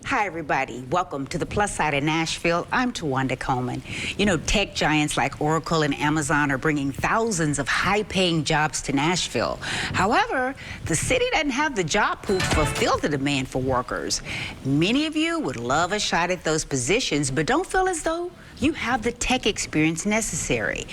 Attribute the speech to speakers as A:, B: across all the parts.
A: Hi, everybody. Welcome to the Plus Side of Nashville. I'm Tuwanda Coleman. You know, tech giants like Oracle and Amazon are bringing thousands of high-paying jobs to Nashville. However, the city doesn't have the job pool to fulfill the demand for workers. Many of you would love a shot at those positions, but don't feel as though you have the tech experience necessary.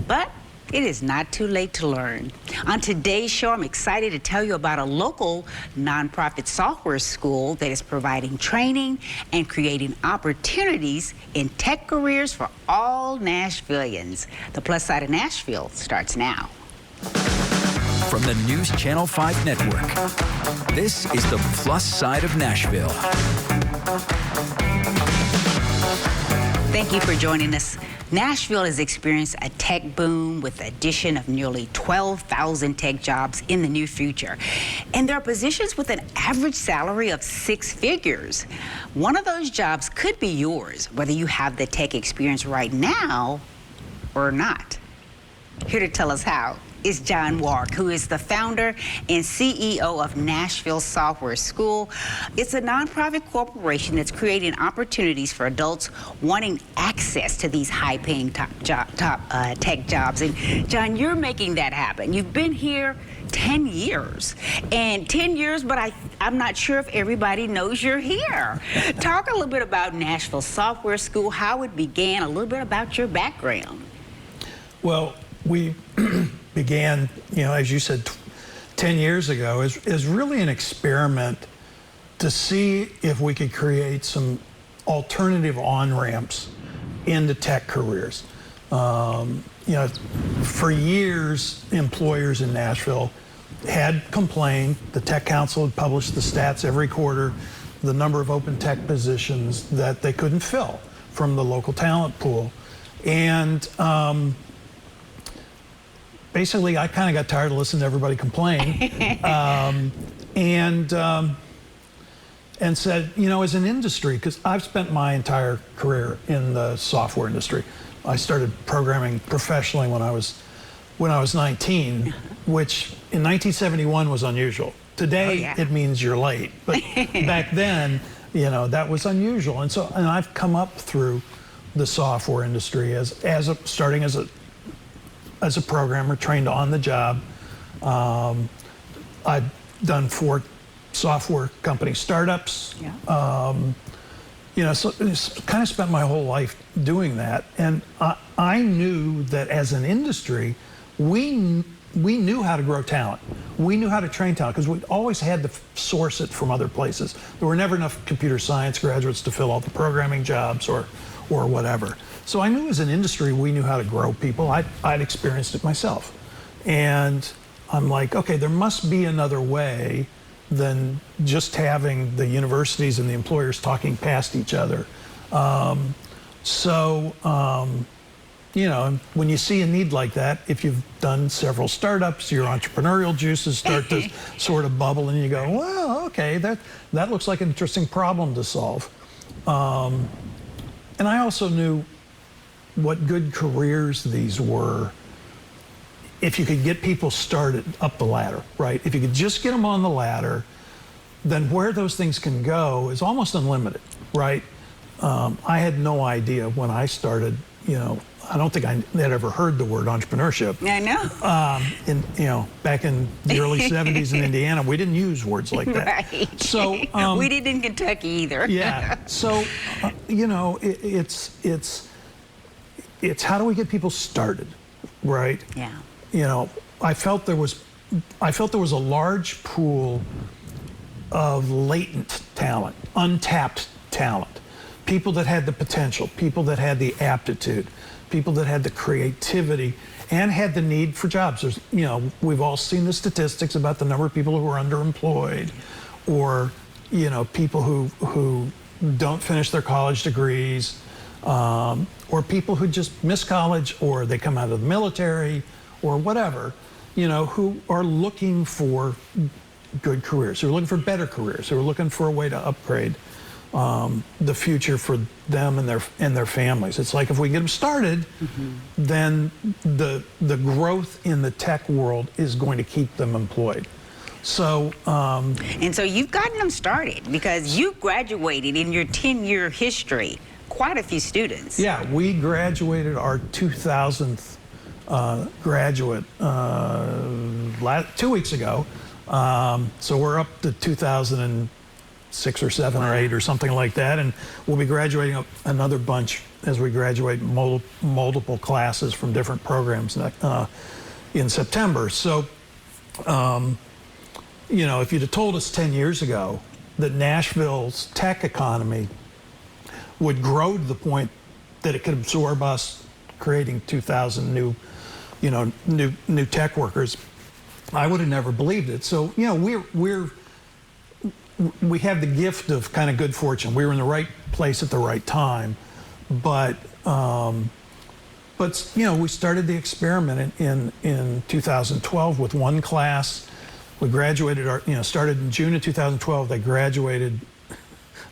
A: But it is not too late to learn. On today's show, I'm excited to tell you about a local nonprofit software school that is providing training and creating opportunities in tech careers for all Nashvillians. The Plus Side of Nashville starts now.
B: From the News Channel 5 network, this is the Plus Side of Nashville.
A: Thank you for joining us. Nashville has experienced a tech boom with the addition of nearly 12,000 tech jobs in the near future. And there are positions with an average salary of 6 figures. One of those jobs could be yours, whether you have the tech experience right now or not. Here to tell us how is John Wark, who is the founder and CEO of Nashville Software School. It's a nonprofit corporation that's creating opportunities for adults wanting access to these high-paying top tech jobs. And John, you're making that happen. You've been here 10 years, and 10 years, but I'm not sure if everybody knows you're here. Talk a little bit about Nashville Software School, how it began, a little bit about your background.
C: Well, we began, as you said, 10 years ago as really an experiment to see if we could create some alternative on-ramps into tech careers. For years, employers in Nashville had complained. The Tech Council had published the stats every quarter, the number of open tech positions that they couldn't fill from the local talent pool. And basically, I kind of got tired of listening to everybody complain, and said, as an industry, because I've spent my entire career in the software industry. I started programming professionally when I was 19, which in 1971 was unusual. Today, It means you're late, but back then, that was unusual. And I've come up through the software industry starting as a programmer, trained on the job. I've done 4 software company startups. So kind of spent my whole life doing that. And I knew that as an industry, we knew how to grow talent. We knew how to train talent because we always had to source it from other places. There were never enough computer science graduates to fill all the programming jobs or whatever. So I knew as an industry we knew how to grow people. I'd experienced it myself. And I'm like, okay, there must be another way than just having the universities and the employers talking past each other. When you see a need like that, if you've done several startups, your entrepreneurial juices start to sort of bubble and you go, well, okay, that looks like an interesting problem to solve. And I also knew what good careers these were if you could get people started up the ladder, right? If you could just get them on the ladder, then where those things can go is almost unlimited, right? I had no idea when I started, I don't think I had ever heard the word entrepreneurship.
A: I know.
C: Back in the early 70s in Indiana, we didn't use words like that.
A: Right.
C: So
A: we didn't in Kentucky either.
C: Yeah. So, it's how do we get people started, right?
A: Yeah.
C: I felt there was a large pool of latent talent, untapped talent, people that had the potential, people that had the aptitude, people that had the creativity and had the need for jobs. There's, we've all seen the statistics about the number of people who are underemployed, or, people who don't finish their college degrees, or people who just miss college, or they come out of the military, or whatever, who are looking for good careers, who are looking for better careers, who are looking for a way to upgrade the future for them and their families. It's like if we get them started, then the growth in the tech world is going to keep them employed. So,
A: And so you've gotten them started because you graduated in your 10-year history, quite a few students.
C: yeah, we graduated our 2000th graduate 2 weeks ago. So we're up to 2006 or 7 or 8 or something like that, and we'll be graduating another bunch as we graduate multiple classes from different programs in September. So, you know, if you'd have told us 10 years ago that Nashville's tech economy would grow to the point that it could absorb us creating 2,000 new tech workers, I would have never believed it. So, you know, we have the gift of kind of good fortune. We were in the right place at the right time, but you know, we started the experiment in 2012 with one class. We graduated started in June of 2012. They graduated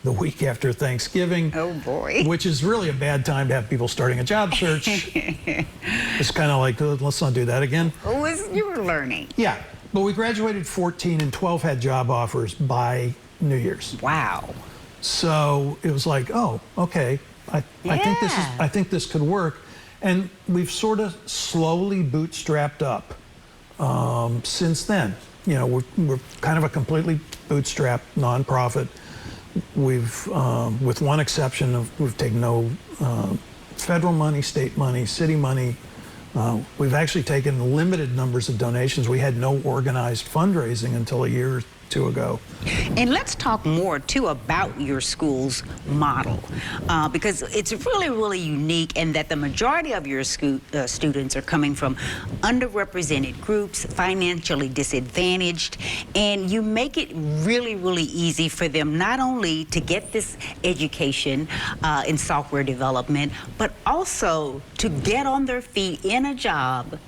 C: the week after Thanksgiving.
A: Oh boy.
C: Which is really a bad time to have people starting a job search. It's kind of like, let's not do that again.
A: You were learning.
C: Yeah, but we graduated 14 and 12 had job offers by New Year's.
A: Wow.
C: So it was like, oh, okay, I think this could work. And we've sort of slowly bootstrapped up since then. You know, we're kind of a completely bootstrapped nonprofit. We've, with one exception, we've taken no federal money, state money, city money. We've actually taken limited numbers of donations. We had no organized fundraising until a year or two ago.
A: And let's talk more, too, about your school's model, because it's really, really unique in that the majority of your students are coming from underrepresented groups, financially disadvantaged, and you make it really, really easy for them not only to get this education in software development, but also to get on their feet in a job.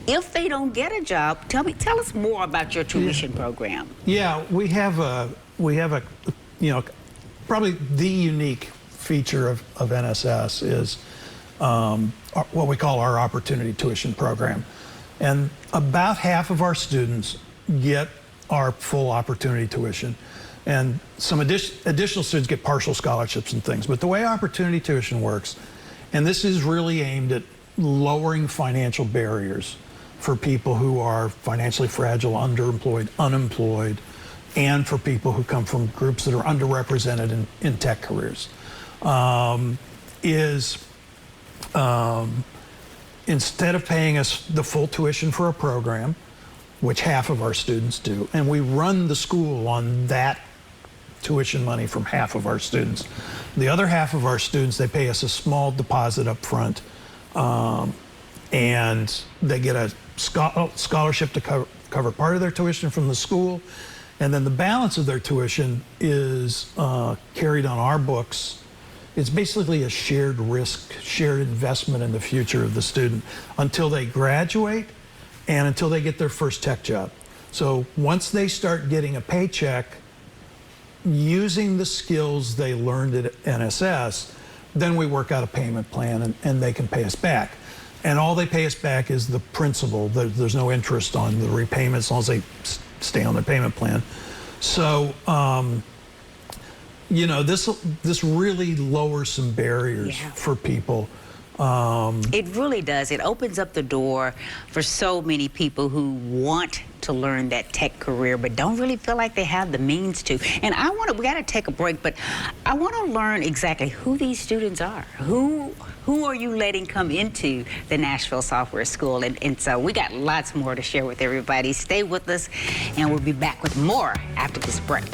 A: If they don't get a job, tell us more about your tuition program.
C: Yeah, we have a you know, probably the unique feature of NSS is what we call our opportunity tuition program. And about half of our students get our full opportunity tuition. And some additional students get partial scholarships and things. But the way opportunity tuition works, and this is really aimed at lowering financial barriers for people who are financially fragile, underemployed, unemployed, and for people who come from groups that are underrepresented in tech careers, instead of paying us the full tuition for a program, which half of our students do, and we run the school on that tuition money from half of our students. The other half of our students, they pay us a small deposit up front, and they get a scholarship to cover part of their tuition from the school, and then the balance of their tuition is carried on our books. It's basically a shared risk, shared investment in the future of the student until they graduate and until they get their first tech job. So once they start getting a paycheck using the skills they learned at NSS, then we work out a payment plan and they can pay us back. And all they pay us back is the principal. There's no interest on the repayment as long as they stay on their payment plan. So, you know, this really lowers some barriers for people.
A: It really does. It opens up the door for so many people who want to learn that tech career but don't really feel like they have the means to. And we got to take a break, but I want to learn exactly who these students are. Who are you letting come into the Nashville Software School? And so we got lots more to share with everybody. Stay with us, and we'll be back with more after this break.